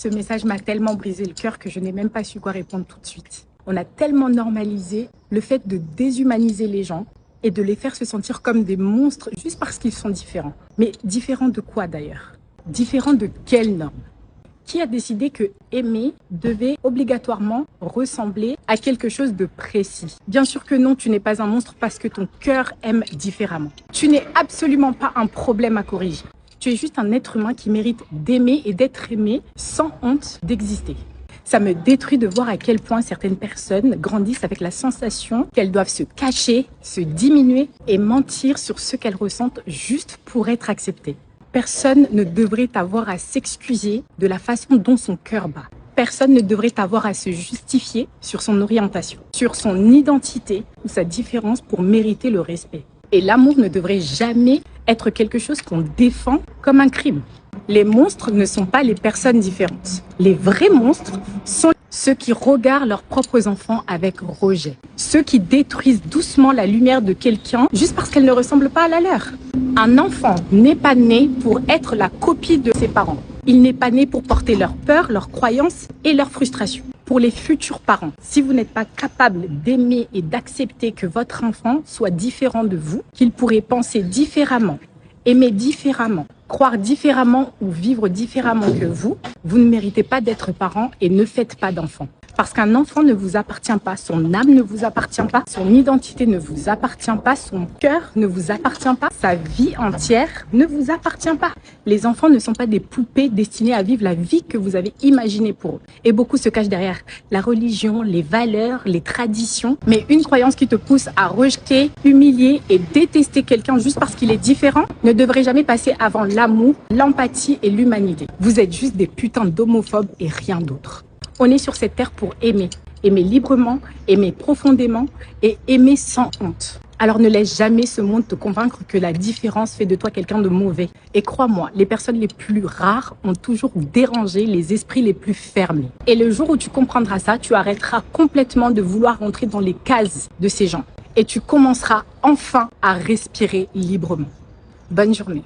Ce message m'a tellement brisé le cœur que je n'ai même pas su quoi répondre tout de suite. On a tellement normalisé le fait de déshumaniser les gens et de les faire se sentir comme des monstres juste parce qu'ils sont différents. Mais différents de quoi d'ailleurs? Différents de quelles normes? Qui a décidé que aimer devait obligatoirement ressembler à quelque chose de précis? Bien sûr que non, tu n'es pas un monstre parce que ton cœur aime différemment. Tu n'es absolument pas un problème à corriger. Tu es juste un être humain qui mérite d'aimer et d'être aimé sans honte d'exister. Ça me détruit de voir à quel point certaines personnes grandissent avec la sensation qu'elles doivent se cacher, se diminuer et mentir sur ce qu'elles ressentent juste pour être acceptées. Personne ne devrait avoir à s'excuser de la façon dont son cœur bat. Personne ne devrait avoir à se justifier sur son orientation, sur son identité ou sa différence pour mériter le respect. Et l'amour ne devrait jamais être quelque chose qu'on défend comme un crime. Les monstres ne sont pas les personnes différentes. Les vrais monstres sont ceux qui regardent leurs propres enfants avec rejet. Ceux qui détruisent doucement la lumière de quelqu'un juste parce qu'elle ne ressemble pas à la leur. Un enfant n'est pas né pour être la copie de ses parents. Il n'est pas né pour porter leurs peurs, leurs croyances et leurs frustrations. Pour les futurs parents, si vous n'êtes pas capable d'aimer et d'accepter que votre enfant soit différent de vous, qu'il pourrait penser différemment, aimer différemment, croire différemment ou vivre différemment que vous, vous ne méritez pas d'être parent et ne faites pas d'enfant. Parce qu'un enfant ne vous appartient pas, son âme ne vous appartient pas, son identité ne vous appartient pas, son cœur ne vous appartient pas, sa vie entière ne vous appartient pas. Les enfants ne sont pas des poupées destinées à vivre la vie que vous avez imaginée pour eux. Et beaucoup se cachent derrière la religion, les valeurs, les traditions. Mais une croyance qui te pousse à rejeter, humilier et détester quelqu'un juste parce qu'il est différent ne devrait jamais passer avant l'amour, l'empathie et l'humanité. Vous êtes juste des putains d'homophobes et rien d'autre. On est sur cette terre pour aimer. Aimer librement, aimer profondément et aimer sans honte. Alors ne laisse jamais ce monde te convaincre que la différence fait de toi quelqu'un de mauvais. Et crois-moi, les personnes les plus rares ont toujours dérangé les esprits les plus fermés. Et le jour où tu comprendras ça, tu arrêteras complètement de vouloir rentrer dans les cases de ces gens. Et tu commenceras enfin à respirer librement. Bonne journée.